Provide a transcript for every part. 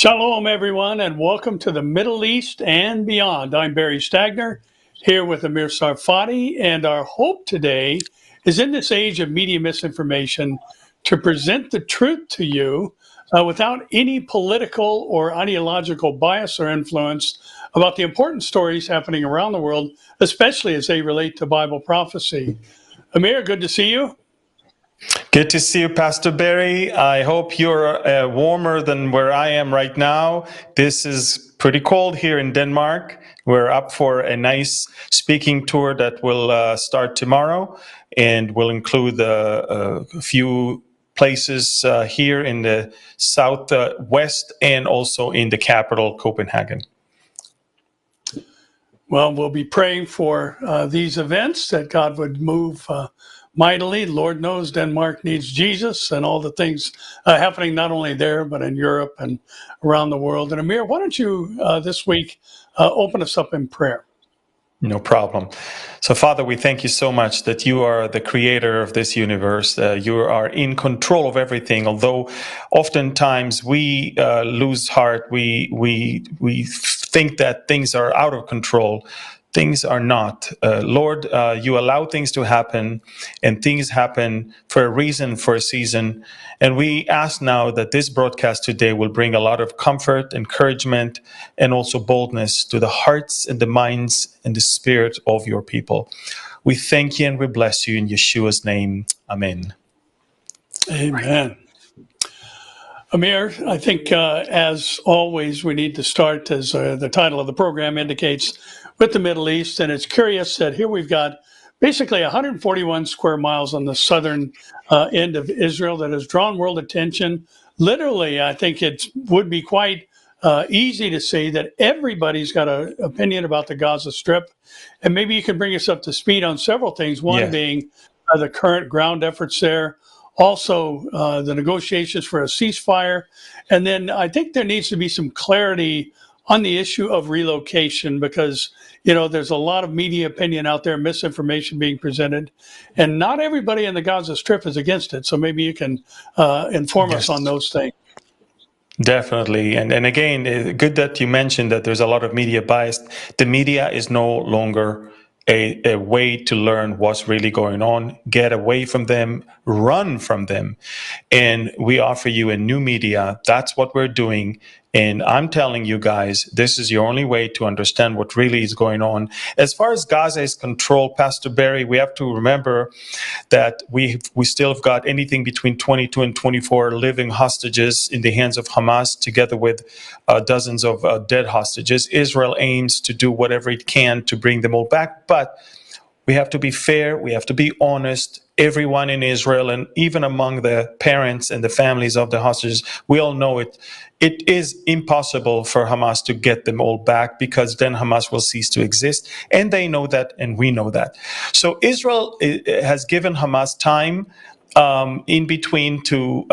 Shalom, everyone, and welcome to the Middle East and beyond. I'm Barry Stagner, here with Amir Sarfati, and our hope today is in this age of media misinformation to present the truth to you without any political or ideological bias or influence about the important stories happening around the world, especially as they relate to Bible prophecy. Amir, good to see you. Good to see you, Pastor Barry. I hope you're warmer than where I am right now. This is pretty cold here in Denmark. We're up for a nice speaking tour that will start tomorrow and will include a few places here in the southwest and also in the capital, Copenhagen. Well, we'll be praying for these events, that God would move mightily. Lord knows Denmark needs Jesus and all the things happening not only there, but in Europe and around the world. And Amir, why don't you this week open us up in prayer? No problem. So, Father, we thank you so much that you are the creator of this universe. You are in control of everything. Although oftentimes we lose heart, we think that things are out of control. Things are not. Lord, you allow things to happen, and things happen for a reason, for a season. And we ask now that this broadcast today will bring a lot of comfort, encouragement, and also boldness to the hearts and the minds and the spirit of your people. We thank you and we bless you in Yeshua's name. Amen. Amen. Amir, I think as always, we need to start, as the title of the program indicates, with the Middle East. And it's curious that here we've got basically 141 square miles on the southern end of Israel that has drawn world attention. Literally, I think it would be quite easy to say that everybody's got an opinion about the Gaza Strip. And maybe you can bring us up to speed on several things, one being the current ground efforts there, also the negotiations for a ceasefire. And then I think there needs to be some clarity on the issue of relocation, because, you know, there's a lot of media opinion out there, misinformation being presented, and not everybody in the Gaza Strip is against it. So maybe you can inform us on those things. Definitely. And again, good that you mentioned that there's a lot of media bias. The media is no longer a way to learn what's really going on. Get away from them, run from them. And we offer you a new media. That's what we're doing. And I'm telling you guys, this is your only way to understand what really is going on. As far as Gaza is controlled, Pastor Barry, we have to remember that we still have got anything between 22 and 24 living hostages in the hands of Hamas, together with dozens of dead hostages. Israel aims to do whatever it can to bring them all back, but we have to be fair, we have to be honest. Everyone in Israel, and even among the parents and the families of the hostages, we all know it is impossible for Hamas to get them all back, because then Hamas will cease to exist. And they know that, and we know that. So Israel has given Hamas time in between to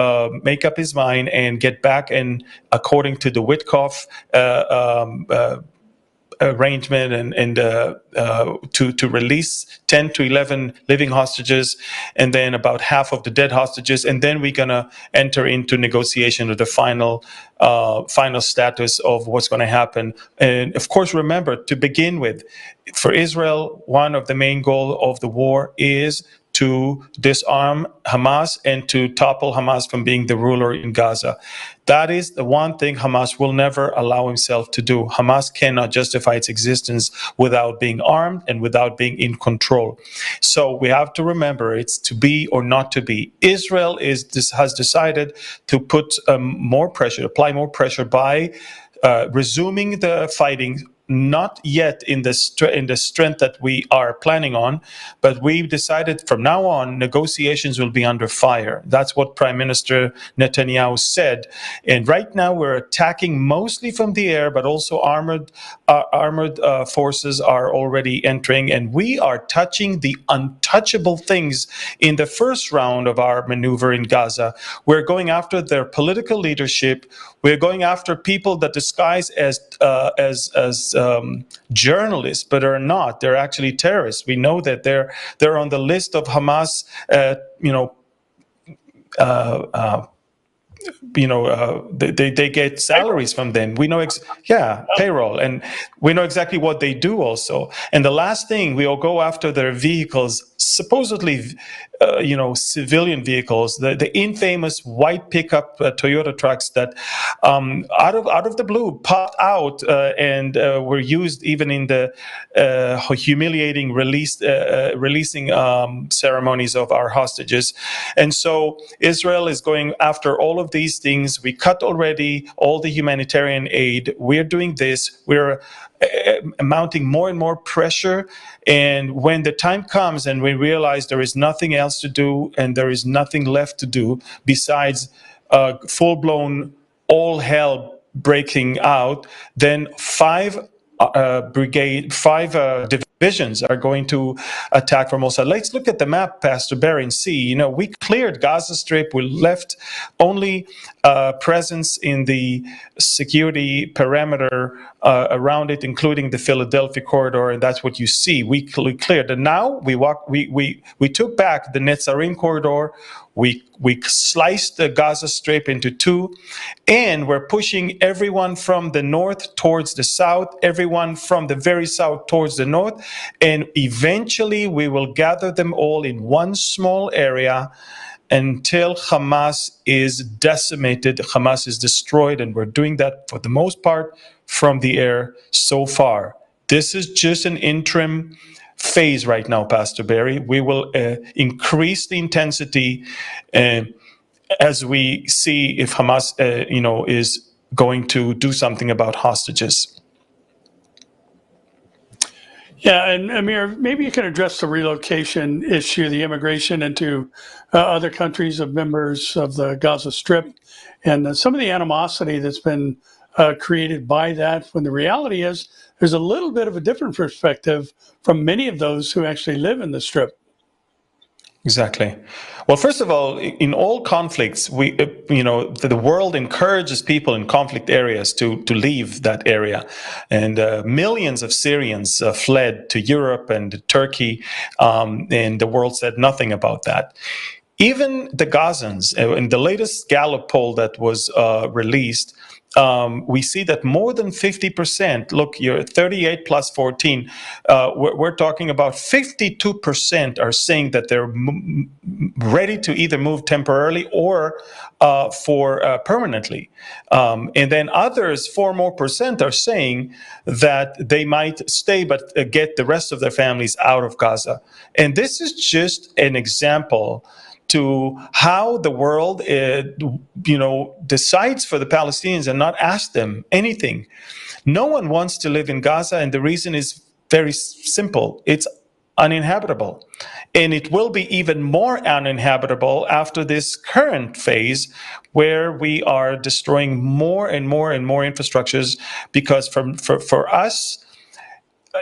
make up his mind and get back. And according to the Witkoff arrangement and to release 10 to 11 living hostages, and then about half of the dead hostages, and then we're gonna enter into negotiation of the final status of what's going to happen. And of course, remember, to begin with, for Israel, one of the main goals of the war is to disarm Hamas and to topple Hamas from being the ruler in Gaza. That is the one thing Hamas will never allow himself to do. Hamas cannot justify its existence without being armed and without being in control. So we have to remember, it's to be or not to be. Israel has decided to put more pressure, apply more pressure by resuming the fighting. Not yet in the strength that we are planning on, but we've decided from now on negotiations will be under fire. That's what Prime Minister Netanyahu said. And right now we're attacking mostly from the air, but also armored forces are already entering, and we are touching the untouchable things in the first round of our maneuver in Gaza. We're going after their political leadership. We're going after people that disguise as journalists, but are not. They're actually terrorists. We know that they're on the list of Hamas, they get salaries from them. We know, payroll, and we know exactly what they do also. And the last thing, we will go after their vehicles, supposedly, civilian vehicles, the infamous white pickup Toyota trucks that, out of the blue, popped out and were used even in the humiliating releasing ceremonies of our hostages. And so Israel is going after all of these things. We cut already all the humanitarian aid. We're doing this. We're mounting more and more pressure. And when the time comes and we realize there is nothing else to do and there is nothing left to do besides full-blown all hell breaking out, then five divisions are going to attack from all sides. Let's look at the map, Pastor Barry, and see. We cleared Gaza Strip. We left only presence in the security perimeter around it, including the Philadelphia corridor, and that's what you see. We cleared. And now we took back the Netzarim corridor. We sliced the Gaza Strip into two, and we're pushing everyone from the north towards the south, everyone from the very south towards the north, and eventually we will gather them all in one small area until Hamas is decimated, Hamas is destroyed, and we're doing that for the most part from the air so far. This is just an interim phase right now, Pastor Barry. We will increase the intensity as we see if Hamas, is going to do something about hostages. Yeah, and Amir, maybe you can address the relocation issue, the immigration into other countries of members of the Gaza Strip, and some of the animosity that's been created by that, when the reality is there's a little bit of a different perspective from many of those who actually live in the Strip. Exactly. Well, first of all, in all conflicts, the world encourages people in conflict areas to leave that area, and millions of Syrians fled to Europe and Turkey, and the world said nothing about that. Even the Gazans, in the latest Gallup poll that was released, we see that more than 50%, look, you're 38 plus 14, we're talking about 52% are saying that they're ready to either move temporarily or for permanently. And then others, 4% more, are saying that they might stay but get the rest of their families out of Gaza. And this is just an example to how the world, decides for the Palestinians and not ask them anything. No one wants to live in Gaza, and the reason is very simple. It's uninhabitable. And it will be even more uninhabitable after this current phase where we are destroying more and more and more infrastructures, because for us,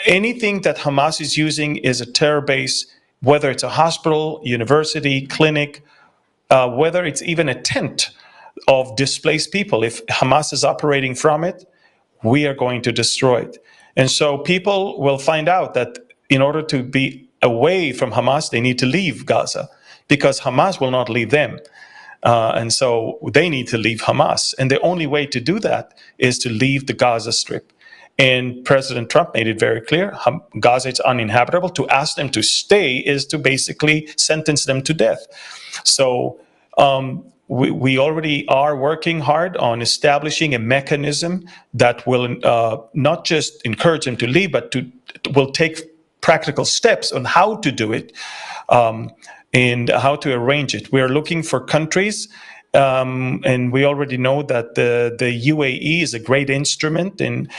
anything that Hamas is using is a terror base, whether it's a hospital, university, clinic, whether it's even a tent of displaced people. If Hamas is operating from it, we are going to destroy it. And so people will find out that in order to be away from Hamas, they need to leave Gaza, because Hamas will not leave them. And so they need to leave Hamas. And the only way to do that is to leave the Gaza Strip. And President Trump made it very clear, Gaza is uninhabitable. To ask them to stay is to basically sentence them to death. So we already are working hard on establishing a mechanism that will not just encourage them to leave, but will take practical steps on how to do it and how to arrange it. We are looking for countries, and we already know that the UAE is a great instrument in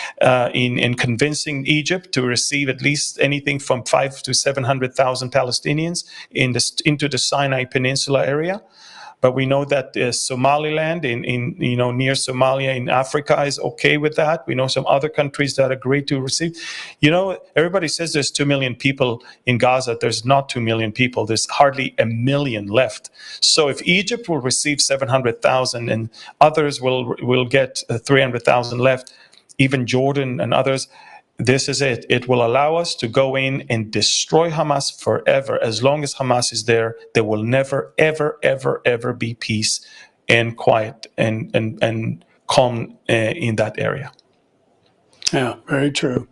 convincing Egypt to receive at least anything from 500,000 to 700,000 Palestinians into the Sinai Peninsula area. But we know that Somaliland, near Somalia in Africa, is okay with that. We know some other countries that agree to receive. Everybody says there's 2 million people in Gaza. There's not 2 million people. There's hardly 1 million left. So if Egypt will receive 700,000 and others will get 300,000 left, even Jordan and others, this is it. It will allow us to go in and destroy Hamas forever. As long as Hamas is there, there will never, ever, ever, ever be peace and quiet and calm in that area. Yeah, very true.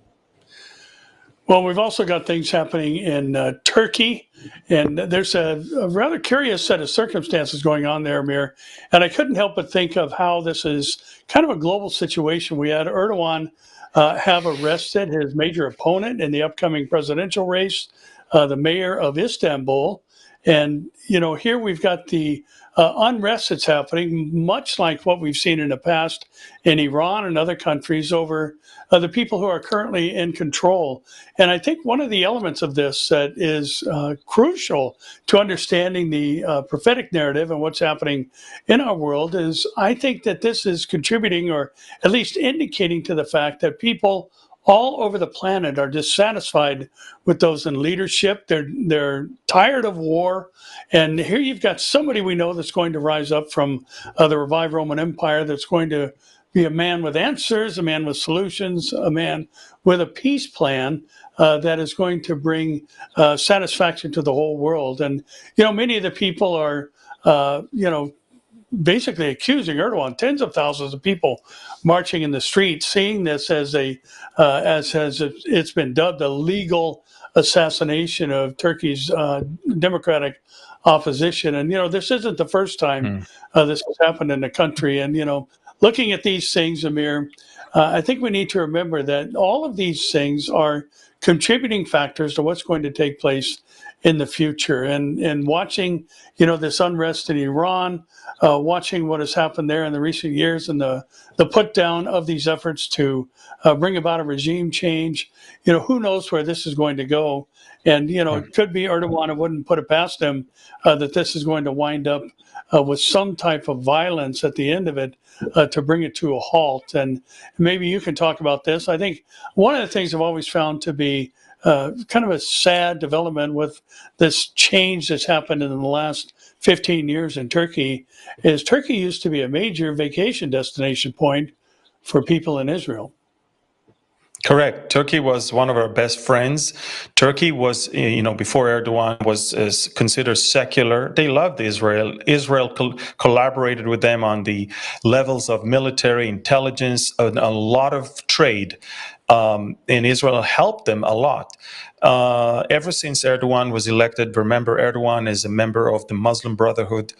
Well, we've also got things happening in Turkey, and there's a rather curious set of circumstances going on there, Amir. And I couldn't help but think of how this is kind of a global situation. We had Erdogan have arrested his major opponent in the upcoming presidential race, the mayor of Istanbul. And, here we've got the unrest that's happening, much like what we've seen in the past in Iran and other countries over the people who are currently in control. And I think one of the elements of this that is crucial to understanding the prophetic narrative and what's happening in our world is I think that this is contributing or at least indicating to the fact that people all over the planet are dissatisfied with those in leadership. They're tired of war. And here you've got somebody we know that's going to rise up from the revived Roman Empire, that's going to be a man with answers, a man with solutions, a man with a peace plan that is going to bring satisfaction to the whole world. And, many of the people are, basically accusing Erdogan, tens of thousands of people marching in the streets, seeing this as it's been dubbed a legal assassination of Turkey's democratic opposition. And, this isn't the first time this has happened in the country. And, looking at these things, Amir, I think we need to remember that all of these things are contributing factors to what's going to take place in the future. And watching, this unrest in Iran, watching what has happened there in the recent years and the put down of these efforts to bring about a regime change, who knows where this is going to go. And, it could be Erdogan, it wouldn't put it past him that this is going to wind up with some type of violence at the end of it to bring it to a halt. And maybe you can talk about this. I think one of the things I've always found to be kind of a sad development with this change that's happened in the last 15 years in Turkey is Turkey used to be a major vacation destination point for people in Israel. Correct. Turkey was one of our best friends. Turkey was, before Erdogan was considered secular. They loved Israel. Israel collaborated with them on the levels of military intelligence, a lot of trade. And Israel helped them a lot. Ever since Erdogan was elected, remember, Erdogan is a member of the Muslim Brotherhood.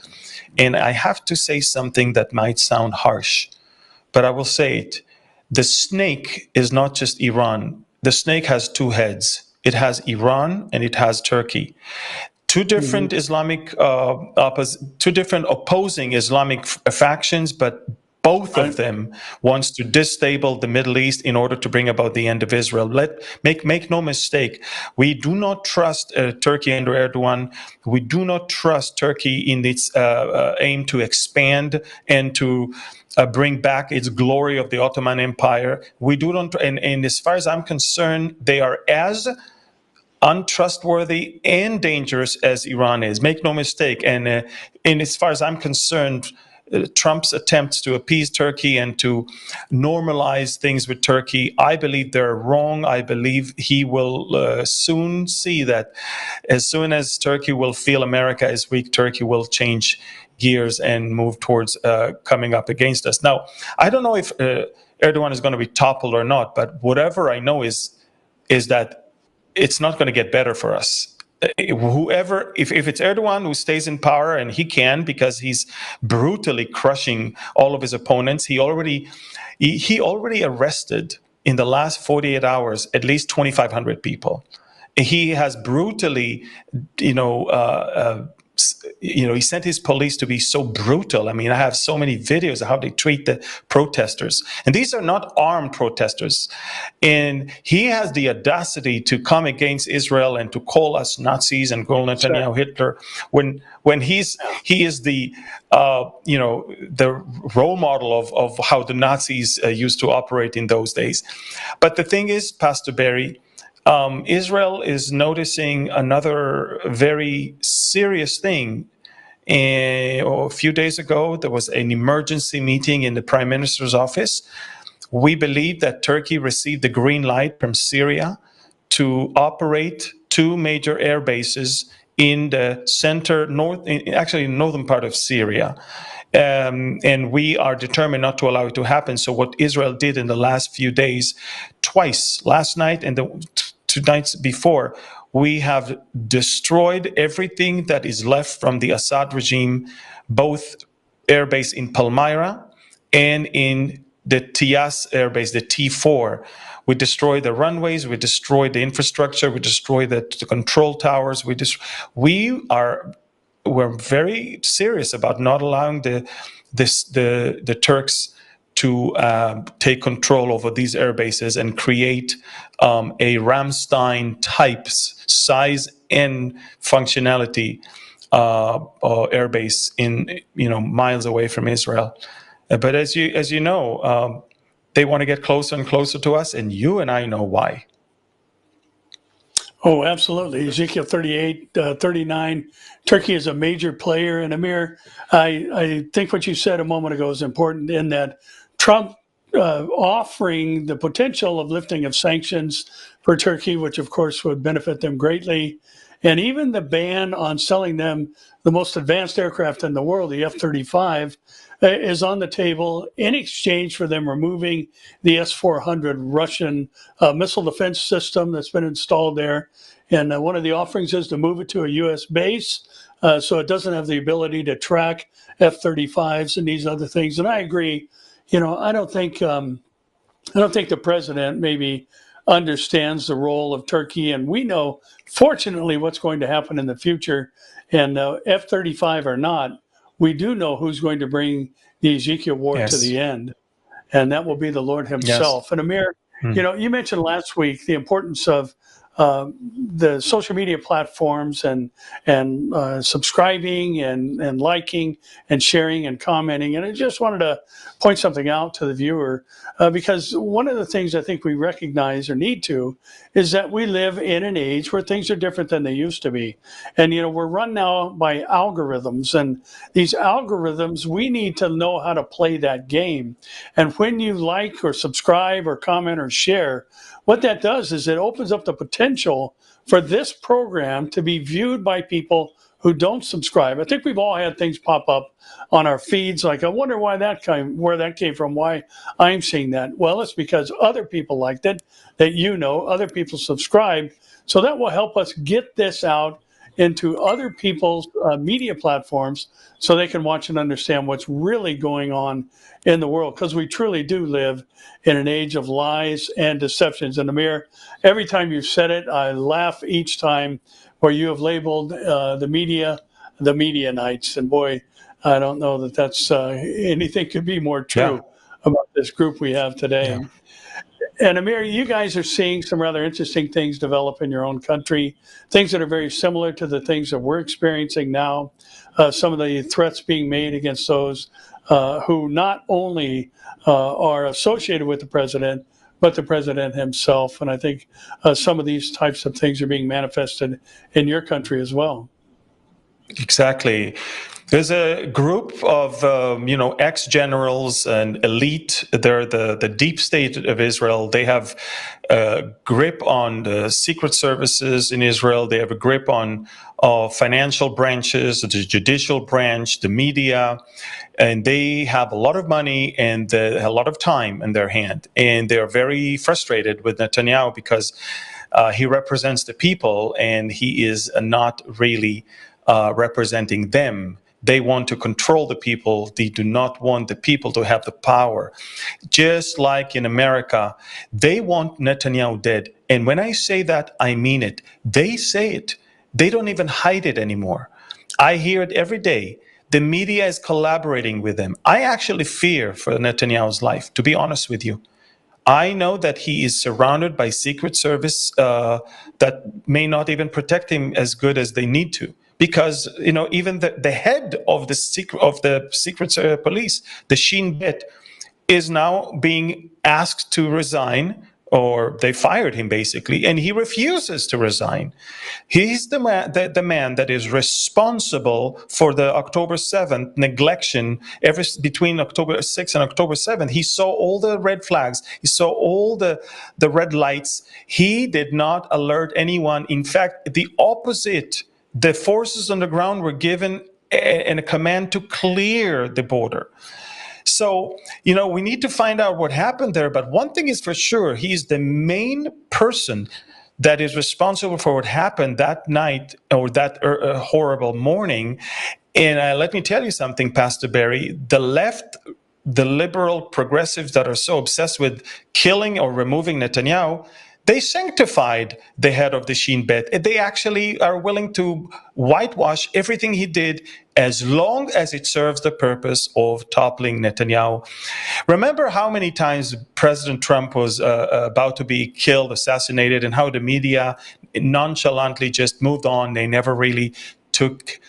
And I have to say something that might sound harsh, but I will say it. The snake is not just Iran. The snake has two heads. It has Iran and it has Turkey. Two different two different opposing Islamic factions, but both of them wants to destabilize the Middle East in order to bring about the end of Israel. Make no mistake. We do not trust Turkey under Erdogan. We do not trust Turkey in its aim to expand and to bring back its glory of the Ottoman Empire. We do not, and as far as I'm concerned, they are as untrustworthy and dangerous as Iran is. Make no mistake. And as far as I'm concerned, Trump's attempts to appease Turkey and to normalize things with Turkey, I believe they're wrong. I believe he will soon see that as soon as Turkey will feel America is weak, Turkey will change gears and move towards coming up against us. Now, I don't know if Erdogan is going to be toppled or not, but whatever I know is that it's not going to get better for us. Whoever, if it's Erdogan who stays in power, and he can because he's brutally crushing all of his opponents, he already arrested in the last 48 hours at least 2,500 people. He has brutally, he sent his police to be so brutal. I mean, I have so many videos of how they treat the protesters. And these are not armed protesters. And he has the audacity to come against Israel and to call us Nazis and call Netanyahu Hitler when he is the the role model of how the Nazis used to operate in those days. But the thing is, Pastor Barry, Israel is noticing another very serious thing. A few days ago, there was an emergency meeting in the Prime Minister's office. We believe that Turkey received the green light from Syria to operate two major air bases in the northern part of Syria. And we are determined not to allow it to happen. So what Israel did in the last few days, twice, last night and the 2 nights before, we have destroyed everything that is left from the Assad regime, both airbase in Palmyra and in the Tias airbase, the T4. We destroyed the runways, we destroyed the infrastructure, we destroyed the control towers. We're very serious about not allowing the Turks to take control over these air bases and create a Ramstein type size and functionality air base in miles away from Israel. But as you know, they want to get closer and closer to us, and you and I know why. Oh, absolutely. Ezekiel 38, 39, Turkey is a major player. And Amir, I think what you said a moment ago is important in that Trump offering the potential of lifting of sanctions for Turkey, which of course would benefit them greatly. And even the ban on selling them the most advanced aircraft in the world, the F-35, is on the table in exchange for them removing the S-400 Russian missile defense system that's been installed there. And one of the offerings is to move it to a U.S. base so it doesn't have the ability to track F-35s and these other things. And I agree. I don't think the president maybe understands the role of Turkey, and we know, fortunately, what's going to happen in the future. And F-35 or not, we do know who's going to bring the Ezekiel war to the end, and that will be the Lord himself. Yes. And Amir, you mentioned last week the importance of the social media platforms and subscribing and liking and sharing and commenting. And I just wanted to point something out to the viewer because one of the things I think we recognize or need to is that we live in an age where things are different than they used to be. And, we're run now by algorithms, and these algorithms, we need to know how to play that game. And when you like or subscribe or comment or share, what that does is it opens up the potential for this program to be viewed by people who don't subscribe. I think we've all had things pop up on our feeds like, I wonder where that came from, why I'm seeing that. Well, it's because other people liked it, that other people subscribe. So that will help us get this out into other people's media platforms so they can watch and understand what's really going on in the world, because we truly do live in an age of lies and deceptions. And Amir, every time you've said it, I laugh each time where you have labeled the media Knights. And boy, I don't know that that's anything could be more true about this group we have today. Yeah. And Amir, you guys are seeing some rather interesting things develop in your own country, things that are very similar to the things that we're experiencing now. Some of the threats being made against those who not only are associated with the president, but the president himself. And I think some of these types of things are being manifested in your country as well. Exactly. There's a group of, ex-generals and elite. They're the deep state of Israel. They have a grip on the secret services in Israel. They have a grip on financial branches, the judicial branch, the media, and they have a lot of money and a lot of time in their hand. And they're very frustrated with Netanyahu because he represents the people and he is not really representing them. They want to control the people. They do not want the people to have the power. Just like in America, they want Netanyahu dead. And when I say that, I mean it. They say it. They don't even hide it anymore. I hear it every day. The media is collaborating with them. I actually fear for Netanyahu's life, to be honest with you. I know that he is surrounded by Secret Service that may not even protect him as good as they need to. Because even the head of the secret police, the Shin Bet, is now being asked to resign, or they fired him basically, and he refuses to resign. He's the man that is responsible for the October 7th neglection. Between October 6th and October 7th, he saw all the red flags. He saw all the red lights. He did not alert anyone. In fact, the opposite. the forces on the ground were given a command to clear the border. So, we need to find out what happened there. But one thing is for sure, he's the main person that is responsible for what happened that night or that horrible morning. And let me tell you something, Pastor Barry, the left, the liberal progressives that are so obsessed with killing or removing Netanyahu, they sanctified the head of the Shin Bet. They actually are willing to whitewash everything he did as long as it serves the purpose of toppling Netanyahu. Remember how many times President Trump was about to be killed, assassinated, and how the media nonchalantly just moved on. They never really took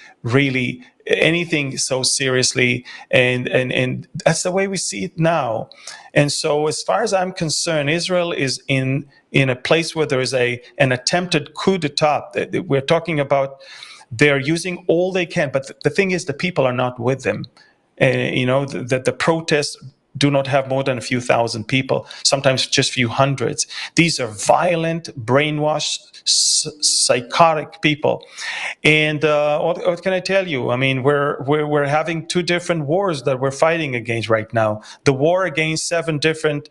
anything so seriously, and that's the way we see it now. And so as far as I'm concerned, Israel is in a place where there is an attempted coup d'etat. We're talking about they're using all they can, but the thing is the people are not with them. The protests do not have more than a few thousand people, sometimes just a few hundreds. These are violent, brainwashed, psychotic people. And what can I tell you? I mean, we're having two different wars that we're fighting against right now. The war against 7 different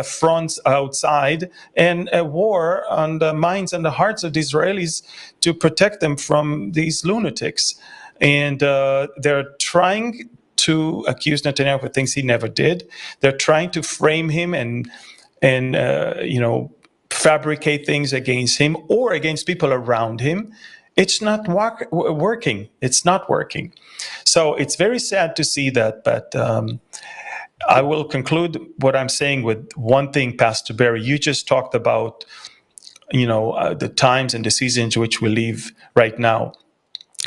fronts outside, and a war on the minds and the hearts of the Israelis to protect them from these lunatics. And they're trying to accuse Netanyahu of things he never did. They're trying to frame him and fabricate things against him or against people around him. It's not working. It's not working. So it's very sad to see that. But I will conclude what I'm saying with one thing, Pastor Barry. You just talked about the times and the seasons in which we live right now.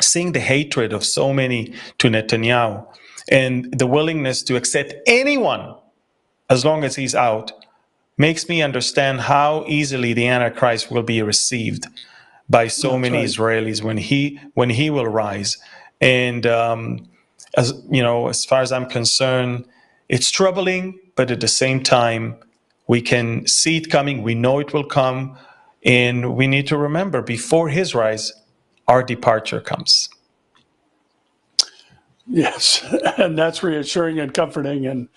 Seeing the hatred of so many to Netanyahu and the willingness to accept anyone as long as he's out makes me understand how easily the Antichrist will be received by so many Israelis when he will rise. And as far as I'm concerned, it's troubling, but at the same time, we can see it coming. We know it will come, and we need to remember before his rise, our departure comes. Yes, and that's reassuring and comforting. And,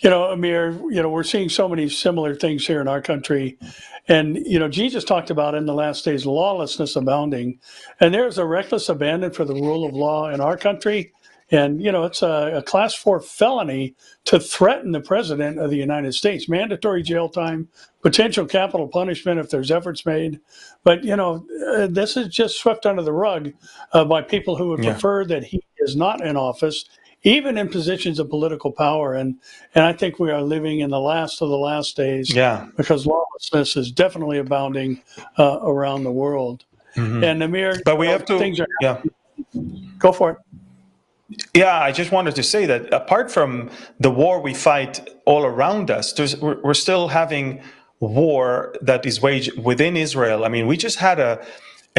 Amir, we're seeing so many similar things here in our country. And, Jesus talked about in the last days, lawlessness abounding. And there's a reckless abandon for the rule of law in our country. And, it's a class 4 felony to threaten the president of the United States. Mandatory jail time, potential capital punishment if there's efforts made. But, this is just swept under the rug by people who would prefer that he is not in office, even in positions of political power. And I think we are living in the last of the last days because lawlessness is definitely abounding around the world. Mm-hmm. And Amir, but we have to, things are go for it. Yeah, I just wanted to say that apart from the war we fight all around us, we're still having war that is waged within Israel. I mean, we just had a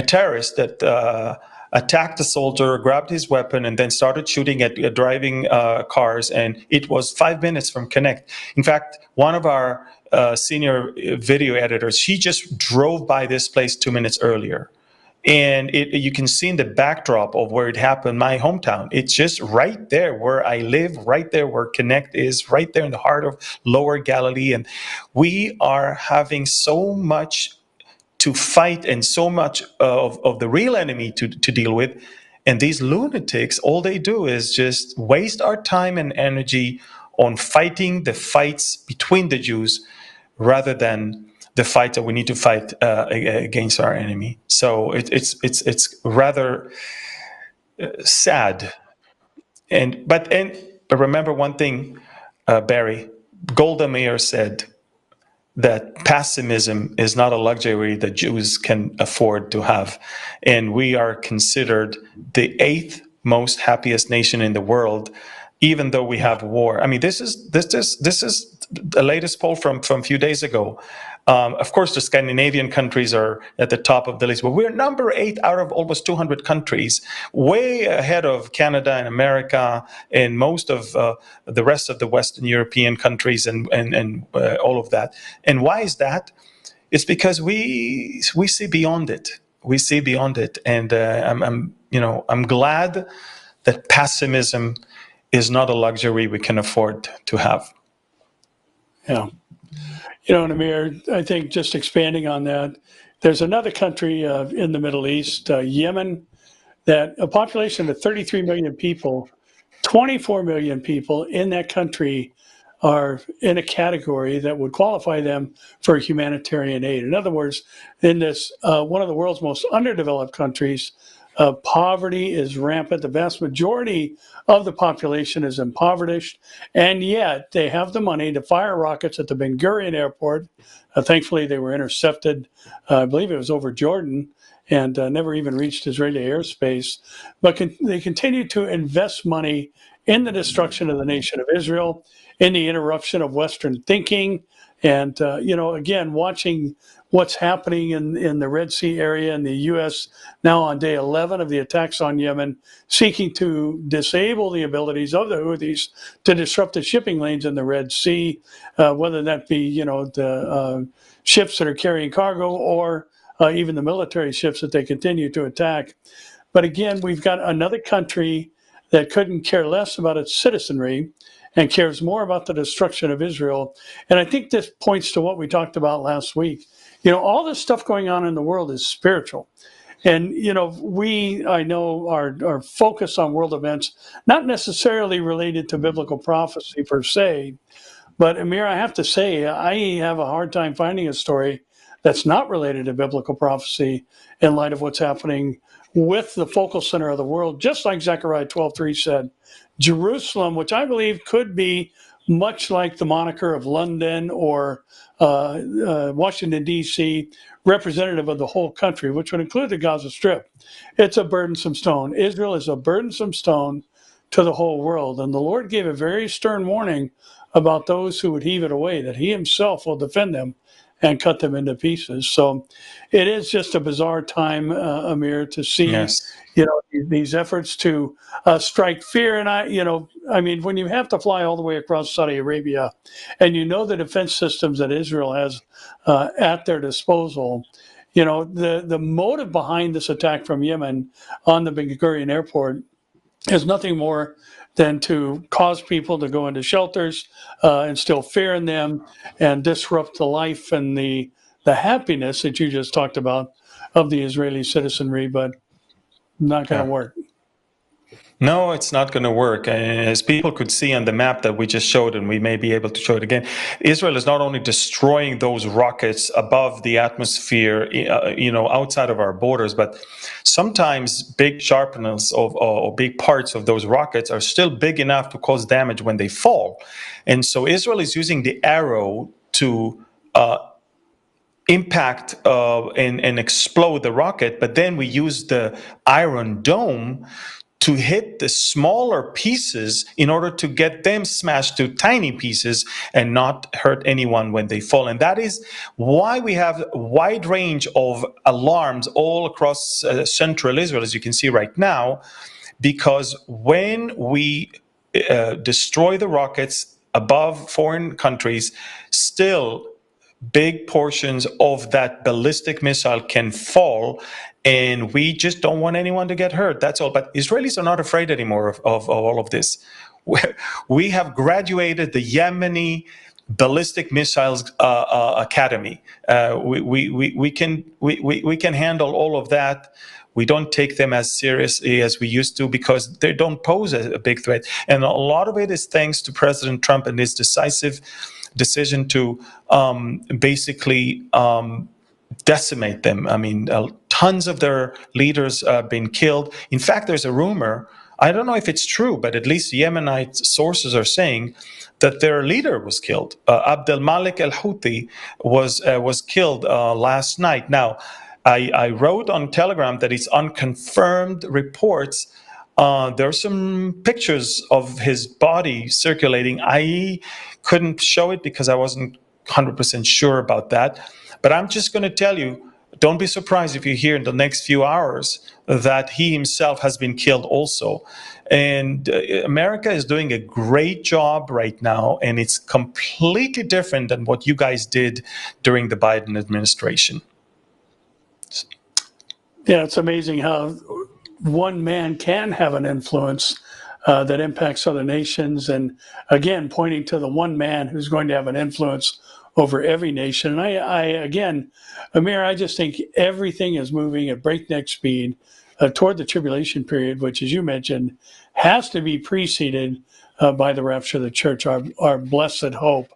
terrorist that attacked a soldier, grabbed his weapon, and then started shooting at driving cars. And it was 5 minutes from Connect. In fact, one of our senior video editors, she just drove by this place 2 minutes earlier. And you can see in the backdrop of where it happened, my hometown. It's just right there where I live, right there where Connect is, right there in the heart of Lower Galilee. And we are having so much to fight and so much of the real enemy to deal with. And these lunatics, all they do is just waste our time and energy on fighting the fights between the Jews rather than the fight that we need to fight against our enemy. So it's rather sad. But remember one thing, Barry. Golda Meir said that pessimism is not a luxury that Jews can afford to have, and we are considered the 8th most happiest nation in the world, even though we have war. I mean, this is the latest poll from a few days ago. Of course, the Scandinavian countries are at the top of the list, but we're number 8 out of almost 200 countries, way ahead of Canada and America and most of the rest of the Western European countries and all of that. And why is that? It's because we see beyond it. We see beyond it, and I'm glad that pessimism is not a luxury we can afford to have. Yeah. And Amir, I think just expanding on that, there's another country in the Middle East, Yemen, that a population of 33 million people, 24 million people in that country are in a category that would qualify them for humanitarian aid. In other words, in this one of the world's most underdeveloped countries, poverty is rampant. The vast majority of the population is impoverished, and yet they have the money to fire rockets at the Ben Gurion airport. Thankfully, they were intercepted. I believe it was over Jordan, and never even reached Israeli airspace. But they continue to invest money in the destruction of the nation of Israel, in the interruption of Western thinking, and again, watching what's happening in the Red Sea area in the U.S. now on day 11 of the attacks on Yemen, seeking to disable the abilities of the Houthis to disrupt the shipping lanes in the Red Sea, whether that be the ships that are carrying cargo or even the military ships that they continue to attack. But again, we've got another country that couldn't care less about its citizenry and cares more about the destruction of Israel. And I think this points to what we talked about last week. All this stuff going on in the world is spiritual. And, I know our focus on world events, not necessarily related to biblical prophecy per se, but Amir, I have to say, I have a hard time finding a story that's not related to biblical prophecy in light of what's happening with the focal center of the world, just like Zechariah 12:3 said. Jerusalem, which I believe could be much like the moniker of London or Washington, D.C., representative of the whole country, which would include the Gaza Strip. It's a burdensome stone. Israel is a burdensome stone to the whole world. And the Lord gave a very stern warning about those who would heave it away, that he himself will defend them and cut them into pieces. So it is just a bizarre time, Amir, to see, Yes. these efforts to strike fear. And I mean, when you have to fly all the way across Saudi Arabia and the defense systems that Israel has at their disposal, the motive behind this attack from Yemen on the Ben Gurion airport is nothing more than to cause people to go into shelters, instill fear in them, and disrupt the life and the happiness that you just talked about of the Israeli citizenry, but not going to Yeah. work. No, it's not going to work. And as people could see on the map that we just showed, and we may be able to show it again, Israel is not only destroying those rockets above the atmosphere, outside of our borders, but sometimes big sharpness or big parts of those rockets are still big enough to cause damage when they fall. And so Israel is using the arrow to impact and explode the rocket, but then we use the Iron Dome to hit the smaller pieces in order to get them smashed to tiny pieces and not hurt anyone when they fall. And that is why we have a wide range of alarms all across central Israel, as you can see right now, because when we destroy the rockets above foreign countries, still big portions of that ballistic missile can fall, and we just don't want anyone to get hurt. That's all. But Israelis are not afraid anymore of all of this. We have graduated the Yemeni ballistic missiles academy. We can handle all of that. We don't take them as seriously as we used to because they don't pose a big threat. And a lot of it is thanks to President Trump and his decisive decision to basically decimate them. I mean, tons of their leaders have been killed. In fact, there's a rumor, I don't know if it's true, but at least Yemenite sources are saying that their leader was killed. Abdel Malik al-Houthi was killed last night. Now, I wrote on Telegram that it's unconfirmed reports. There are some pictures of his body circulating. I couldn't show it because I wasn't 100% sure about that. But I'm just going to tell you, don't be surprised if you hear in the next few hours that he himself has been killed also. And America is doing a great job right now, and it's completely different than what you guys did during the Biden administration. Yeah, it's amazing how one man can have an influence that impacts other nations. And again, pointing to the one man who's going to have an influence over every nation. And again, Amir, I just think everything is moving at breakneck speed toward the tribulation period, which, as you mentioned, has to be preceded by the rapture of the church, our blessed hope.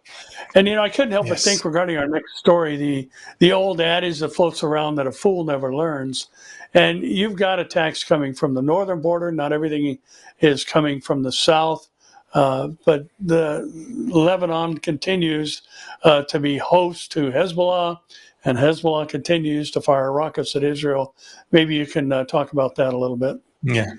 And I couldn't help but think Yes. regarding our next story, the old adage that floats around that a fool never learns. And you've got attacks coming from the northern border. Not everything is coming from the south, but the Lebanon continues to be host to Hezbollah, and Hezbollah continues to fire rockets at Israel. Maybe you can talk about that a little bit. Yeah.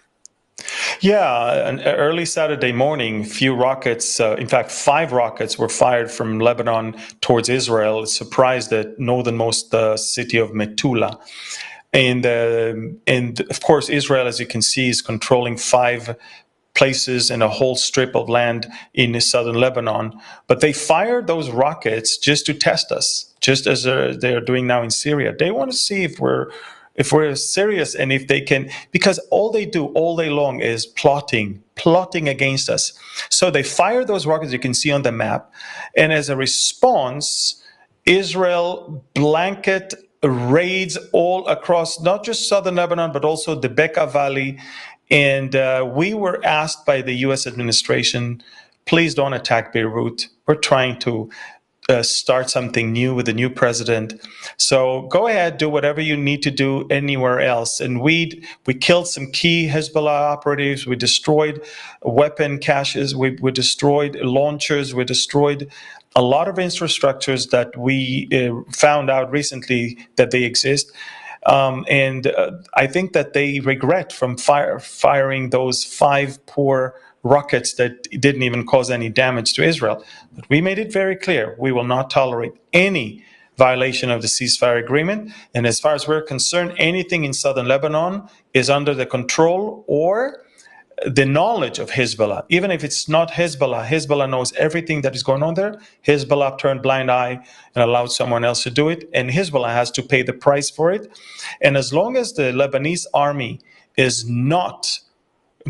Yeah, an early Saturday morning, few rockets, in fact, 5 rockets were fired from Lebanon towards Israel, surprised the northernmost city of Metula. And of course, Israel, as you can see, is controlling 5 places and a whole strip of land in southern Lebanon. But they fired those rockets just to test us, just as they're doing now in Syria. They want to see if we're serious and if they can, because all they do all day long is plotting against us. So they fire those rockets you can see on the map. And as a response, Israel blanket raids all across, not just southern Lebanon, but also the Bekaa Valley. And we were asked by the U.S. administration, please don't attack Beirut. We're trying to start something new with the new president. So go ahead, do whatever you need to do anywhere else. And we killed some key Hezbollah operatives. We destroyed weapon caches. We destroyed launchers. We destroyed a lot of infrastructures that we found out recently that they exist. And I think that they regret from firing those 5 poor rockets that didn't even cause any damage to Israel. But we made it very clear we will not tolerate any violation of the ceasefire agreement. And as far as we're concerned, anything in southern Lebanon is under the control or the knowledge of Hezbollah. Even if it's not Hezbollah, Hezbollah knows everything that is going on there. Hezbollah turned blind eye and allowed someone else to do it, and Hezbollah has to pay the price for it. And as long as the Lebanese army is not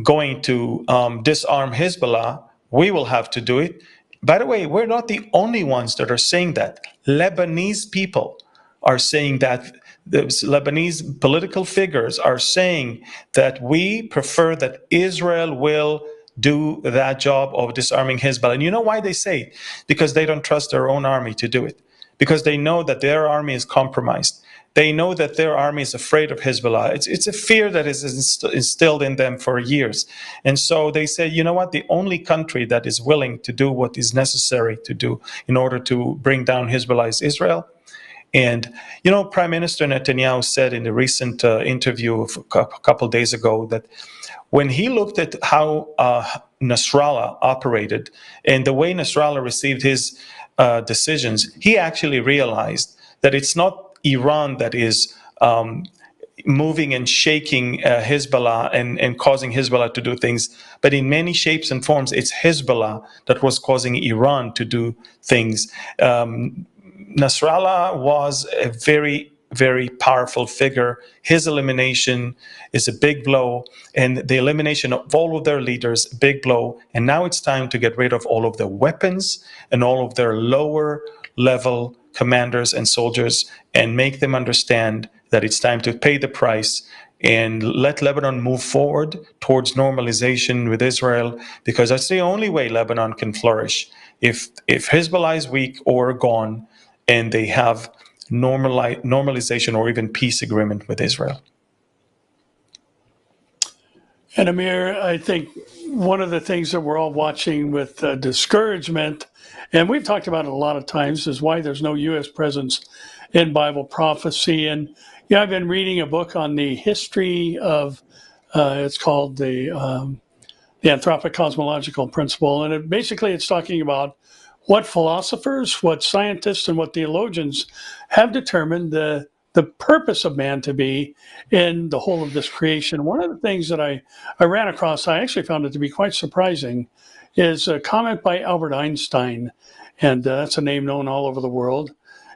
going to disarm Hezbollah, we will have to do it. By the way, we're not the only ones that are saying that. Lebanese people are saying that. The Lebanese political figures are saying that we prefer that Israel will do that job of disarming Hezbollah. And you know why they say it? Because they don't trust their own army to do it. Because they know that their army is compromised. They know that their army is afraid of Hezbollah. It's a fear that is instilled in them for years. And so they say, you know what? The only country that is willing to do what is necessary to do in order to bring down Hezbollah is Israel. And, Prime Minister Netanyahu said in a recent interview a couple of days ago that when he looked at how Nasrallah operated and the way Nasrallah received his decisions, he actually realized that it's not Iran that is moving and shaking Hezbollah and causing Hezbollah to do things, but in many shapes and forms, it's Hezbollah that was causing Iran to do things. Nasrallah was a very, very powerful figure. His elimination is a big blow, and the elimination of all of their leaders, big blow. And now it's time to get rid of all of the weapons and all of their lower level commanders and soldiers and make them understand that it's time to pay the price and let Lebanon move forward towards normalization with Israel, because that's the only way Lebanon can flourish. If Hezbollah is weak or gone, and they have normalization or even peace agreement with Israel. And Amir, I think one of the things that we're all watching with discouragement, and we've talked about it a lot of times, is why there's no U.S. presence in Bible prophecy. And I've been reading a book on the history of, it's called the Anthropic Cosmological Principle, and it's talking about what philosophers, what scientists, and what theologians have determined the purpose of man to be in the whole of this creation. One of the things that I ran across, I actually found it to be quite surprising, is a comment by Albert Einstein, and that's a name known all over the world.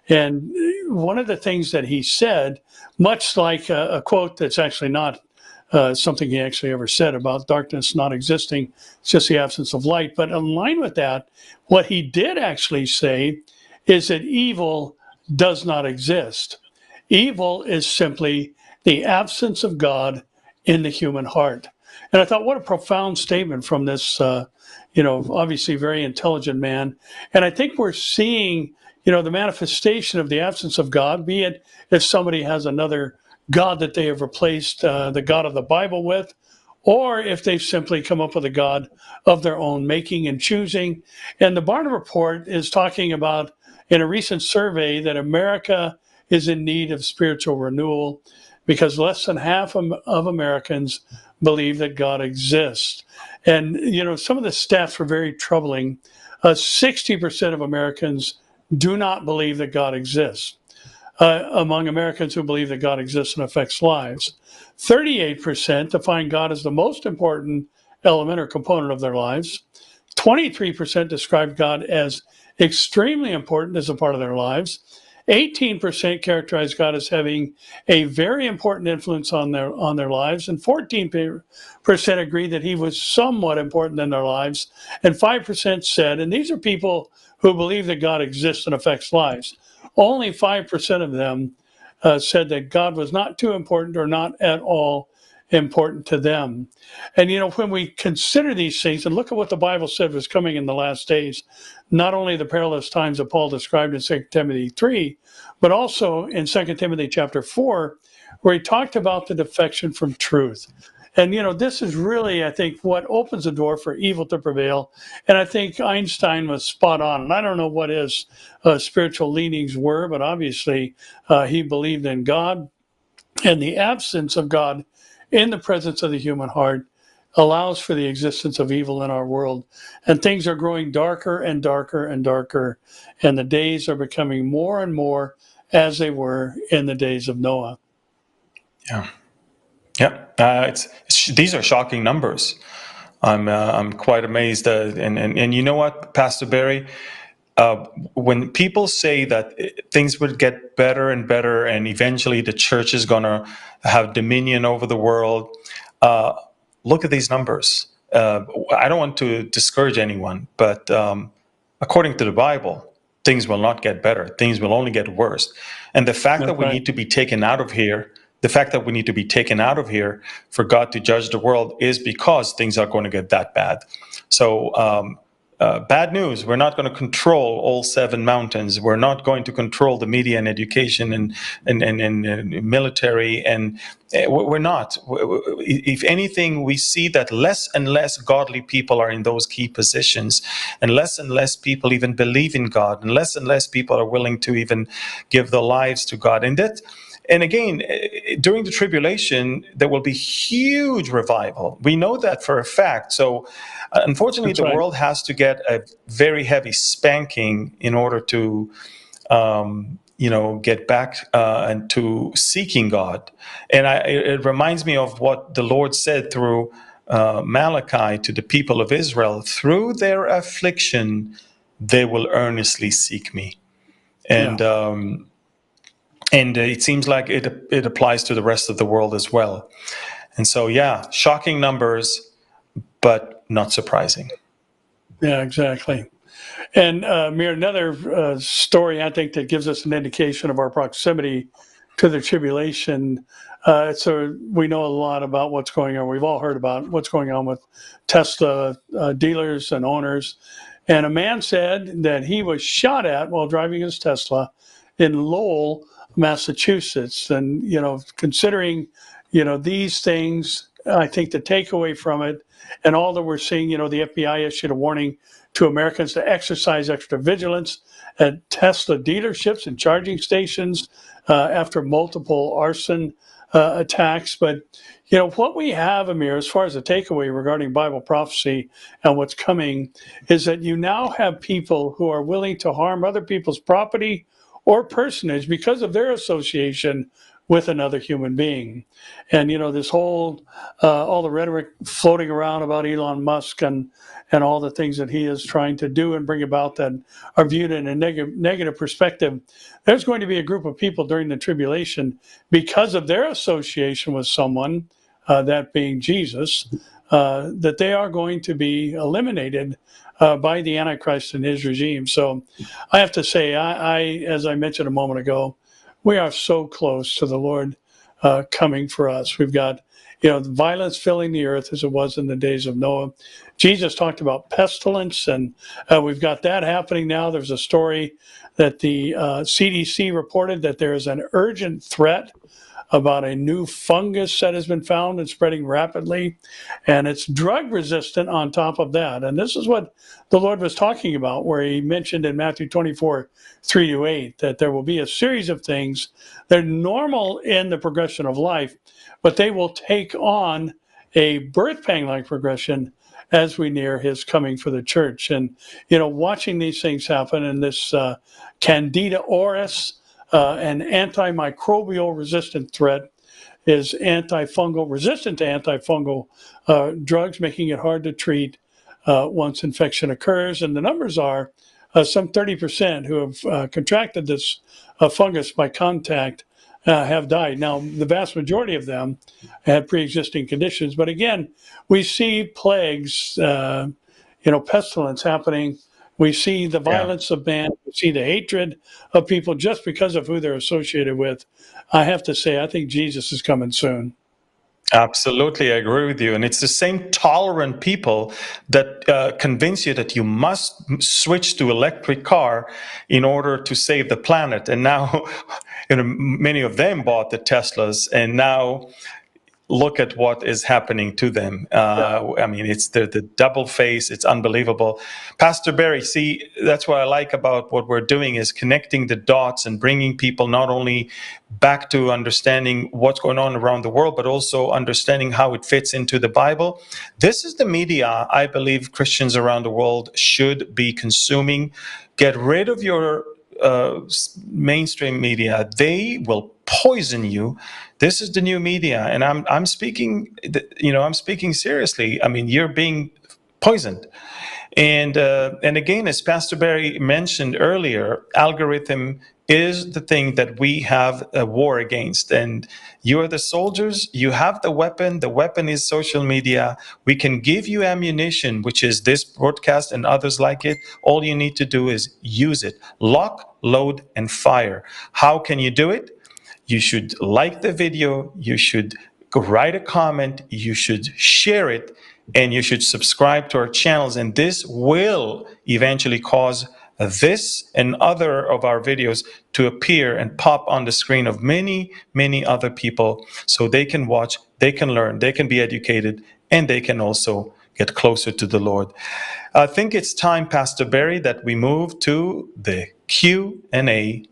And one of the things that he said much like a quote that's actually not something he actually ever said about darkness not existing. It's just the absence of light. But in line with that, what he did actually say is that evil does not exist. Evil is simply the absence of God in the human heart. And I thought, what a profound statement from this, obviously very intelligent man. And I think we're seeing, the manifestation of the absence of God, be it if somebody has another God that they have replaced the God of the Bible with, or if they've simply come up with a God of their own making and choosing. And the Barna Report is talking about, in a recent survey, that America is in need of spiritual renewal because less than half of Americans believe that God exists. And, some of the stats were very troubling. 60% of Americans do not believe that God exists. Among Americans who believe that God exists and affects lives, 38% define God as the most important element or component of their lives. 23% describe God as extremely important as a part of their lives. 18% characterize God as having a very important influence on their lives, and 14% agree that he was somewhat important in their lives, and 5% said, and these are people who believe that God exists and affects lives, only 5% of them said that God was not too important or not at all important to them. And, when we consider these things and look at what the Bible said was coming in the last days, not only the perilous times that Paul described in 2 Timothy 3, but also in 2 Timothy chapter 4, where he talked about the defection from truth. And, this is really, I think, what opens the door for evil to prevail. And I think Einstein was spot on. And I don't know what his spiritual leanings were, but obviously he believed in God. And the absence of God in the presence of the human heart allows for the existence of evil in our world. And things are growing darker and darker and darker. And the days are becoming more and more as they were in the days of Noah. Yeah. Yeah, these are shocking numbers. I'm quite amazed, and you know what, Pastor Barry, when people say that things would get better and better, and eventually the church is going to have dominion over the world, look at these numbers. I don't want to discourage anyone, but according to the Bible, things will not get better. Things will only get worse. And the fact that we need to be taken out of here. The fact that we need to be taken out of here for God to judge the world is because things are going to get that bad. So bad news, we're not going to control all 7 mountains. We're not going to control the media and education and military. And we're not. If anything, we see that less and less godly people are in those key positions, and less people even believe in God, and less people are willing to even give their lives to God. And again, during the tribulation, there will be huge revival. We know that for a fact. So, unfortunately, the world has to get a very heavy spanking in order to, get back and to seeking God. And it reminds me of what the Lord said through Malachi to the people of Israel: through their affliction, they will earnestly seek me. And And it seems like it applies to the rest of the world as well. And so, yeah, shocking numbers, but not surprising. Yeah, exactly. And Mir, another story I think that gives us an indication of our proximity to the tribulation. So we know a lot about what's going on. We've all heard about what's going on with Tesla dealers and owners. And a man said that he was shot at while driving his Tesla in Lowell, Massachusetts. And, considering, these things, I think the takeaway from it and all that we're seeing, the FBI issued a warning to Americans to exercise extra vigilance at Tesla dealerships and charging stations after multiple arson attacks. But, what we have, Amir, as far as the takeaway regarding Bible prophecy and what's coming, is that you now have people who are willing to harm other people's property or personage because of their association with another human being. And, this whole, all the rhetoric floating around about Elon Musk and all the things that he is trying to do and bring about that are viewed in a negative perspective, there's going to be a group of people during the tribulation, because of their association with someone, that being Jesus, that they are going to be eliminated by the Antichrist and his regime. So I have to say, as I mentioned a moment ago, we are so close to the Lord coming for us. We've got, violence filling the earth as it was in the days of Noah. Jesus talked about pestilence, and we've got that happening now. There's a story that the CDC reported that there is an urgent threat about a new fungus that has been found and spreading rapidly, and it's drug resistant on top of that. And this is what the Lord was talking about, where he mentioned in Matthew 24, 3-8, that there will be a series of things that are normal in the progression of life, but they will take on a birth pang-like progression as we near his coming for the church. And, watching these things happen, and this Candida auris, an antimicrobial resistant threat, is resistant to antifungal drugs, making it hard to treat once infection occurs. And the numbers are some 30% who have contracted this fungus by contact have died. Now, the vast majority of them had pre-existing conditions. But again, we see plagues, pestilence happening. We see the violence of man. We see the hatred of people just because of who they're associated with. I have to say, I think Jesus is coming soon. Absolutely, I agree with you. And it's the same tolerant people that convince you that you must switch to electric car in order to save the planet. And now, many of them bought the Teslas, and now look at what is happening to them. I mean, it's the double face. It's unbelievable. Pastor Barry, see, that's what I like about what we're doing, is connecting the dots and bringing people not only back to understanding what's going on around the world, but also understanding how it fits into the Bible. This is the media I believe Christians around the world should be consuming. Get rid of your mainstream media. They will poison you. This is the new media, and I'm speaking. I'm speaking seriously. I mean, you're being poisoned. And again, as Pastor Barry mentioned earlier, algorithm is the thing that we have a war against. And you are the soldiers, you have the weapon. The weapon is social media. We can give you ammunition, which is this broadcast and others like it. All you need to do is use it. Lock, load, and fire. How can you do it? You should like the video, you should write a comment, you should share it, and you should subscribe to our channels. And this will eventually cause this and other of our videos to appear and pop on the screen of many, many other people, so they can watch, they can learn, they can be educated, and they can also get closer to the Lord. I think it's time, Pastor Barry, that we move to the Q&A.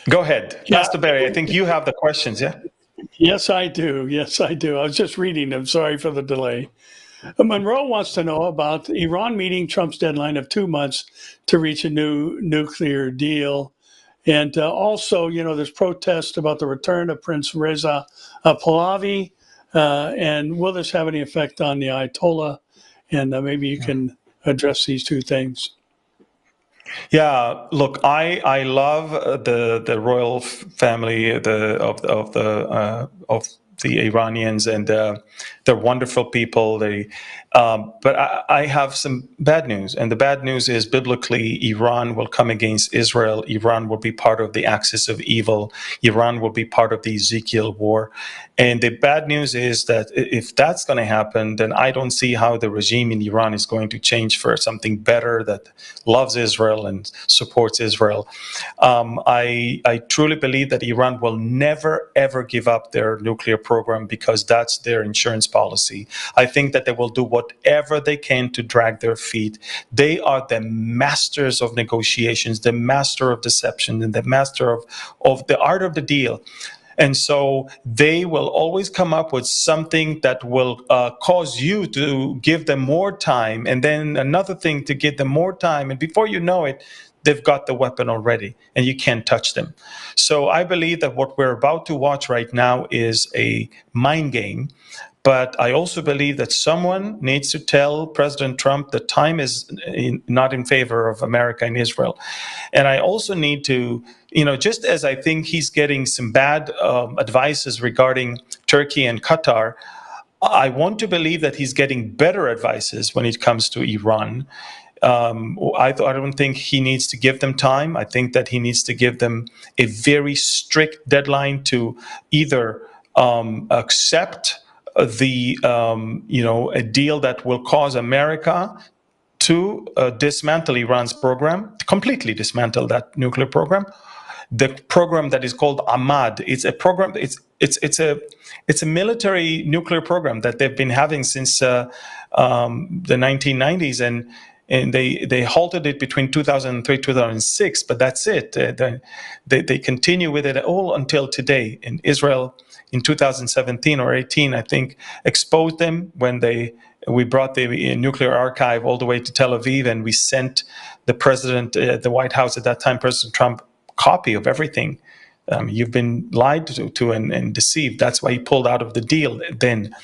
Go ahead, Pastor Barry. I think you have the questions, yeah? Yes, I do. Yes, I do. I was just reading them. Sorry for the delay. Monroe wants to know about Iran meeting Trump's deadline of 2 months to reach a new nuclear deal. And also, there's protest about the return of Prince Reza Pahlavi. And will this have any effect on the Ayatollah? And maybe you can address these two things. Yeah, look, I love the royal family of the Iranians, and they're wonderful people. But I have some bad news, and the bad news is biblically, Iran will come against Israel. Iran will be part of the axis of evil. Iran will be part of the Ezekiel war. And the bad news is that if that's going to happen, then I don't see how the regime in Iran is going to change for something better that loves Israel and supports Israel. I truly believe that Iran will never, ever give up their nuclear program, because that's their insurance policy. I think that they will do whatever they can to drag their feet. They are the masters of negotiations, the master of deception, and the master of the art of the deal. And so they will always come up with something that will cause you to give them more time, and then another thing to give them more time. And before you know it, they've got the weapon already, and you can't touch them. So I believe that what we're about to watch right now is a mind game. But I also believe that someone needs to tell President Trump that time is not in favor of America and Israel. And I also need to, just as I think he's getting some bad advices regarding Turkey and Qatar, I want to believe that he's getting better advices when it comes to Iran. I don't think he needs to give them time. I think that he needs to give them a very strict deadline to either accept a deal that will cause America to dismantle Iran's program, completely dismantle that nuclear program. The program that is called Ahmad. It's a program. It's a military nuclear program that they've been having since the 1990s, and they halted it between 2003 2006. But that's it. They continue with it all until today. In Israel, in 2017 or 18, I think, exposed them when we brought the nuclear archive all the way to Tel Aviv, and we sent the president, the White House at that time, President Trump, copy of everything. You've been lied to and deceived. That's why he pulled out of the deal then.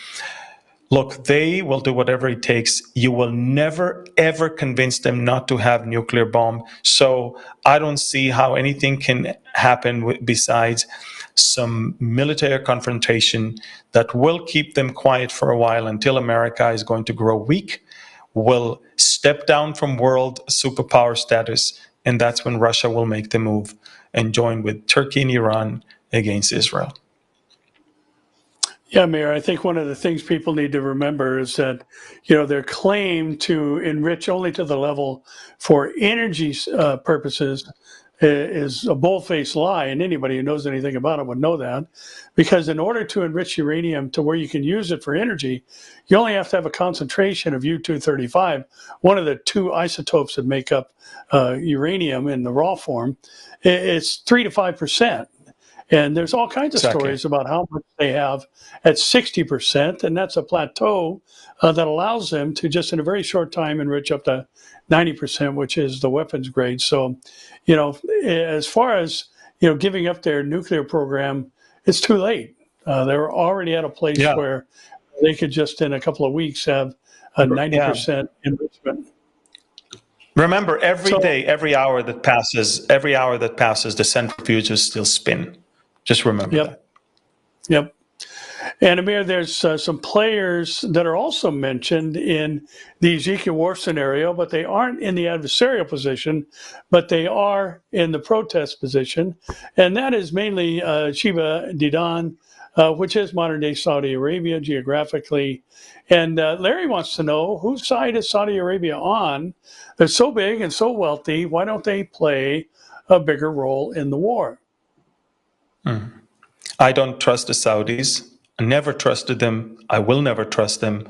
Look, they will do whatever it takes. You will never, ever convince them not to have nuclear bomb. So I don't see how anything can happen besides some military confrontation that will keep them quiet for a while until America is going to grow weak, will step down from world superpower status, and that's when Russia will make the move and join with Turkey and Iran against Israel. Yeah, Mayor, I think one of the things people need to remember is that, their claim to enrich only to the level for energy purposes is a bold-faced lie, and anybody who knows anything about it would know that, because in order to enrich uranium to where you can use it for energy, you only have to have a concentration of U-235, one of the two isotopes that make up uranium in the raw form. It's 3 to 5%. And there's all kinds of stories about how much they have at 60%, and that's a plateau that allows them to just in a very short time enrich up to 90%, which is the weapons grade. So, as far as, giving up their nuclear program, it's too late. They're already at a place where they could just in a couple of weeks have a 90% enrichment. Remember, every hour that passes, the centrifuges still spin. Just remember that. Yep. And Amir, there's some players that are also mentioned in the Ezekiel war scenario, but they aren't in the adversarial position, but they are in the protest position. And that is mainly Sheba Dedan, which is modern-day Saudi Arabia geographically. And Larry wants to know, whose side is Saudi Arabia on? They're so big and so wealthy. Why don't they play a bigger role in the war? I don't trust the Saudis. I never trusted them. I will never trust them.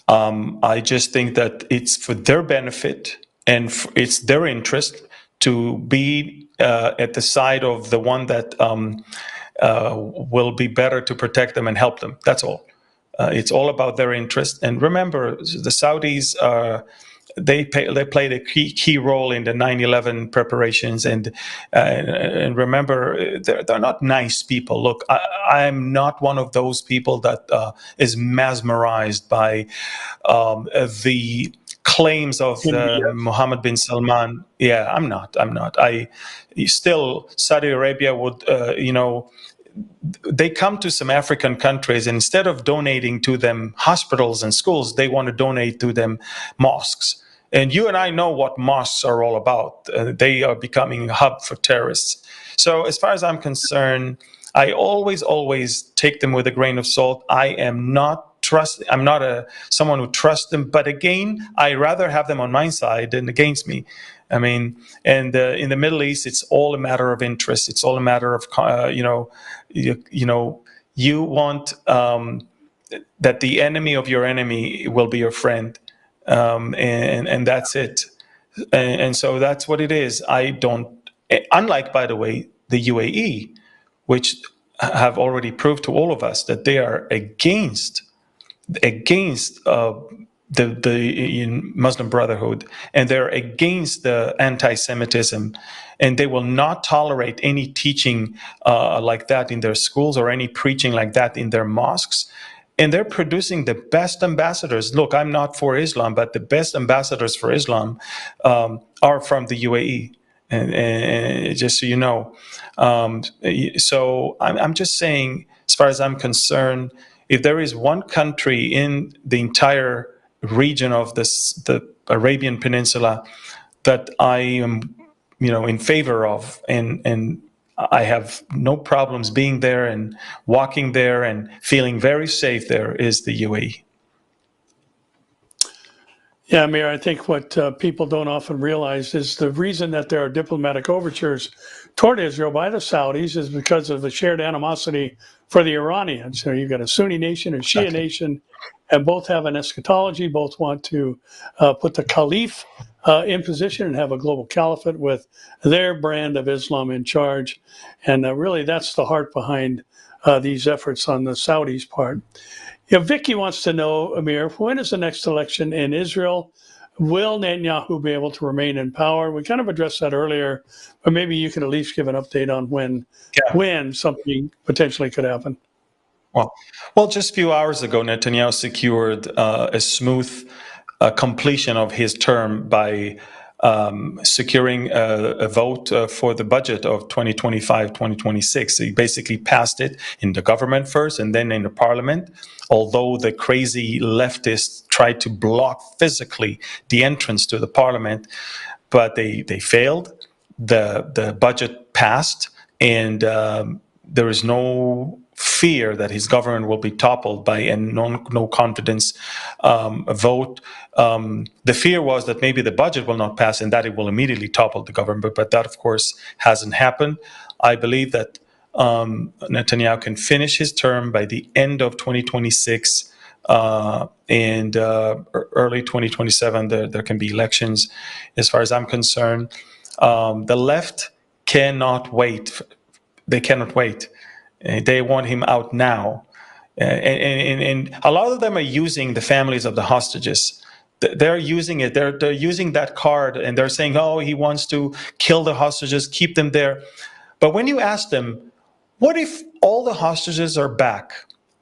I just think that it's for their benefit and it's their interest to be at the side of the one that will be better to protect them and help them. That's all. It's all about their interest. And remember, the Saudis they played a key role in the 9/11 preparations, and remember, they're not nice people. Look, I'm not one of those people that is mesmerized by the claims of Mohammed bin Salman. Yeah, I'm not. Saudi Arabia would, they come to some African countries, and instead of donating to them hospitals and schools, they want to donate to them mosques. And you and I know what mosques are all about. They are becoming a hub for terrorists. So as far as I'm concerned, I always take them with a grain of salt. I'm not someone who trusts them. But again, I rather have them on my side than against me. I mean, and in the Middle East, it's all a matter of interest. It's all a matter of, you want that the enemy of your enemy will be your friend. And that's it. And so that's what it is. Unlike, by the way, the UAE, which have already proved to all of us that they are against the Muslim Brotherhood, and they're against the anti-Semitism, and they will not tolerate any teaching like that in their schools or any preaching like that in their mosques. And they're producing the best ambassadors. Look, I'm not for Islam, but the best ambassadors for Islam are from the UAE. And just so you know, so I'm just saying, as far as I'm concerned, if there is one country in the entire region of the Arabian Peninsula that I am, in favor of, and I have no problems being there and walking there and feeling very safe there, is the UAE. Yeah, Amir, I think what people don't often realize is the reason that there are diplomatic overtures toward Israel by the Saudis is because of the shared animosity for the Iranians. So you've got a Sunni nation and Shia nation, and both have an eschatology, both want to put the caliph in position and have a global caliphate with their brand of Islam in charge. And really, that's the heart behind these efforts on the Saudis' part. Vicky wants to know, Amir, when is the next election in Israel? Will Netanyahu be able to remain in power? We kind of addressed that earlier, but maybe you can at least give an update on when something potentially could happen. Well, just a few hours ago, Netanyahu secured a smooth completion of his term by securing a vote for the budget of 2025-2026. He basically passed it in the government first and then in the parliament, although the crazy leftists tried to block physically the entrance to the parliament, but they failed. The budget passed, and there is no fear that his government will be toppled by a no confidence vote. The fear was that maybe the budget will not pass and that it will immediately topple the government, but that, of course, hasn't happened. I believe that Netanyahu can finish his term by the end of 2026, and early 2027, there can be elections. As far as I'm concerned, the left cannot wait. They cannot wait. They want him out now. And a lot of them are using the families of the hostages. They're using it. They're using that card, and they're saying, oh, he wants to kill the hostages, keep them there. But when you ask them, what if all the hostages are back,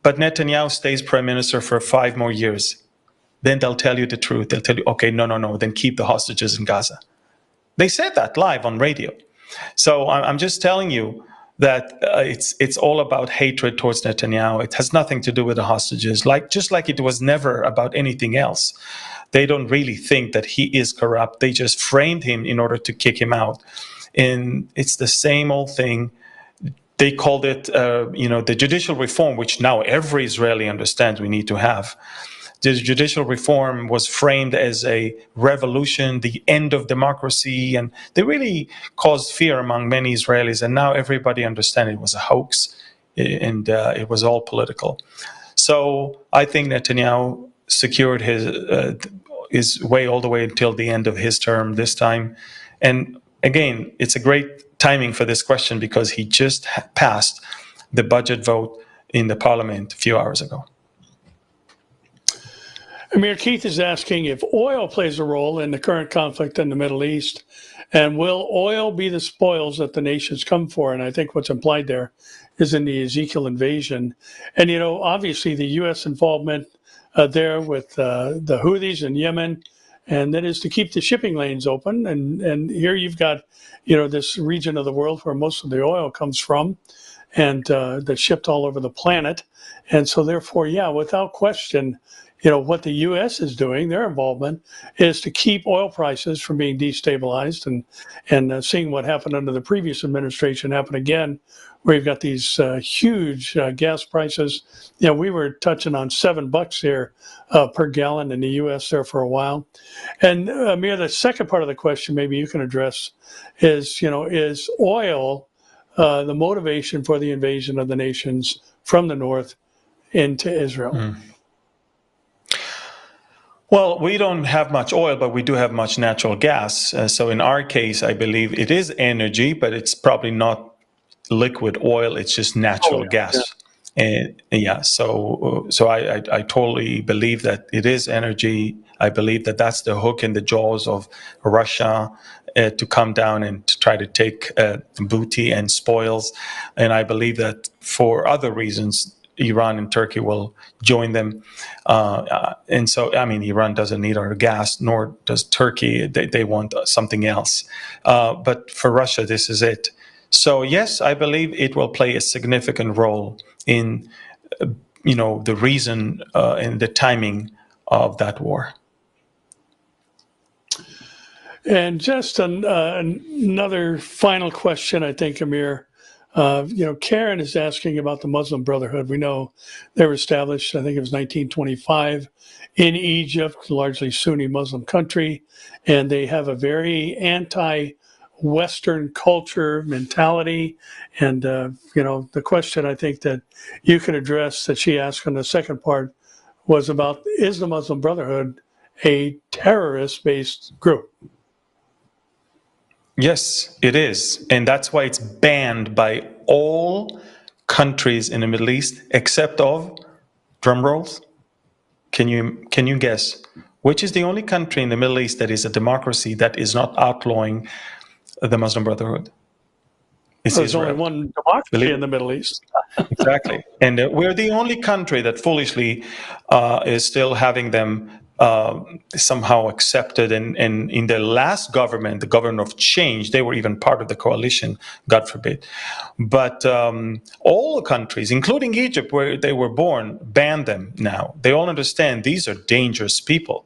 but Netanyahu stays prime minister for 5 more years? Then they'll tell you the truth. They'll tell you, okay, no, then keep the hostages in Gaza. They said that live on radio. So I'm just telling you that it's all about hatred towards Netanyahu. It has nothing to do with the hostages, just like it was never about anything else. They don't really think that he is corrupt. They just framed him in order to kick him out. And it's the same old thing. They called it, the judicial reform, which now every Israeli understands we need to have. The judicial reform was framed as a revolution, the end of democracy, and they really caused fear among many Israelis. And now everybody understands it was a hoax, and it was all political. So I think Netanyahu secured his way all the way until the end of his term this time. And again, it's a great timing for this question because he just passed the budget vote in the parliament a few hours ago. Amir, Keith is asking if oil plays a role in the current conflict in the Middle East, and will oil be the spoils that the nations come for? And I think what's implied there is in the Ezekiel invasion. And, obviously the U.S. involvement there with the Houthis in Yemen, and that is to keep the shipping lanes open. And here you've got, this region of the world where most of the oil comes from, and that's shipped all over the planet. And so therefore, without question, what the U.S. is doing, their involvement, is to keep oil prices from being destabilized, and seeing what happened under the previous administration happen again, where you've got these huge gas prices. We were touching on $7 here per gallon in the U.S. there for a while. And Amir, the second part of the question maybe you can address is, is oil the motivation for the invasion of the nations from the north into Israel? Well, we don't have much oil, but we do have much natural gas. So in our case, I believe it is energy, but it's probably not liquid oil, it's just natural gas. And yeah, so I totally believe that it is energy. I believe that that's the hook in the jaws of Russia to come down and to try to take booty and spoils. And I believe that for other reasons, Iran and Turkey will join them. And so, I mean, Iran doesn't need our gas, nor does Turkey. They want something else. But for Russia, this is it. So yes, I believe it will play a significant role in, the reason and the timing of that war. And just another final question, I think, Amir. Karen is asking about the Muslim Brotherhood. We know they were established, I think it was 1925, in Egypt, largely Sunni Muslim country, and they have a very anti-Western culture mentality. And, the question I think that you could address that she asked on the second part was about, is the Muslim Brotherhood a terrorist-based group? Yes, it is. And that's why it's banned by all countries in the Middle East, except of, drum rolls, can you guess, which is the only country in the Middle East that is a democracy that is not outlawing the Muslim Brotherhood? It's There's only Israel. one democracy Believe in the Middle East. Exactly. And we're the only country that foolishly is still having them somehow accepted. And in the last government, the government of change, they were even part of the coalition, God forbid. But all countries, including Egypt, where they were born, ban them now. They all understand these are dangerous people.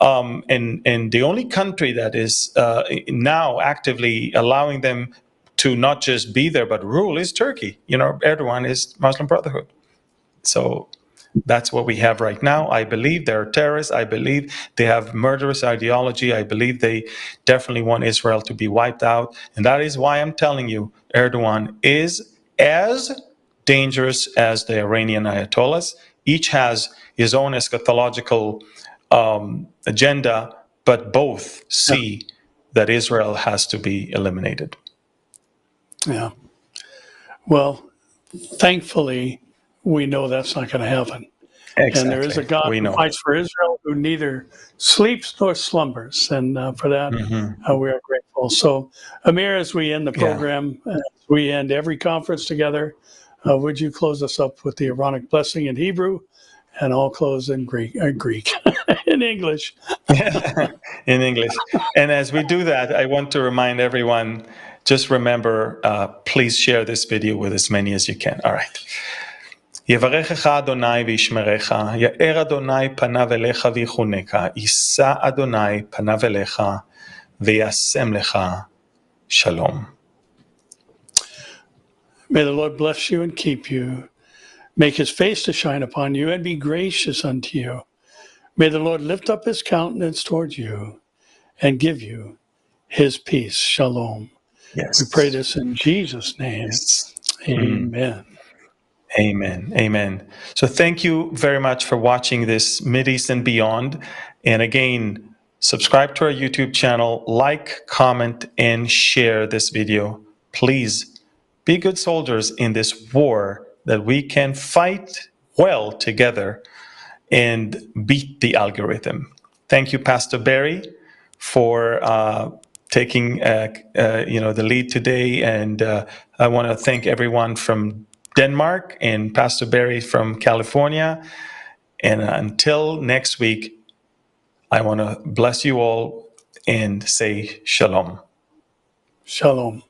And the only country that is now actively allowing them to not just be there but rule is Turkey. Erdogan is Muslim Brotherhood. So that's what we have right now. I believe they're terrorists. I believe they have murderous ideology. I believe they definitely want Israel to be wiped out. And that is why I'm telling you, Erdogan is as dangerous as the Iranian Ayatollahs. Each has his own eschatological agenda, but both see that Israel has to be eliminated. Yeah. Well, thankfully, we know that's not going to happen. Exactly. And there is a God who fights for Israel, who neither sleeps nor slumbers. And for that, we are grateful. So, Amir, as we end the program, as we end every conference together, would you close us up with the Aaronic blessing in Hebrew? And I'll close in Greek, in English. In English. And as we do that, I want to remind everyone, just remember, please share this video with as many as you can. All right. יברכך אדוני וישמרך, יאר אדוני פניו אליך ויחונך, יישא אדוני פניו אליך וישם לך שלום. May the Lord bless you and keep you. Make his face to shine upon you and be gracious unto you. May the Lord lift up his countenance towards you and give you his peace. Shalom. Yes. We pray this in Jesus' name. Yes. Amen. Amen. Amen. So thank you very much for watching this Mideast and Beyond. And again, subscribe to our YouTube channel, like, comment, and share this video. Please be good soldiers in this war that we can fight well together and beat the algorithm. Thank you, Pastor Barry, for taking the lead today. And I want to thank everyone from Denmark and Pastor Barry from California. And until next week, I want to bless you all and say shalom. Shalom.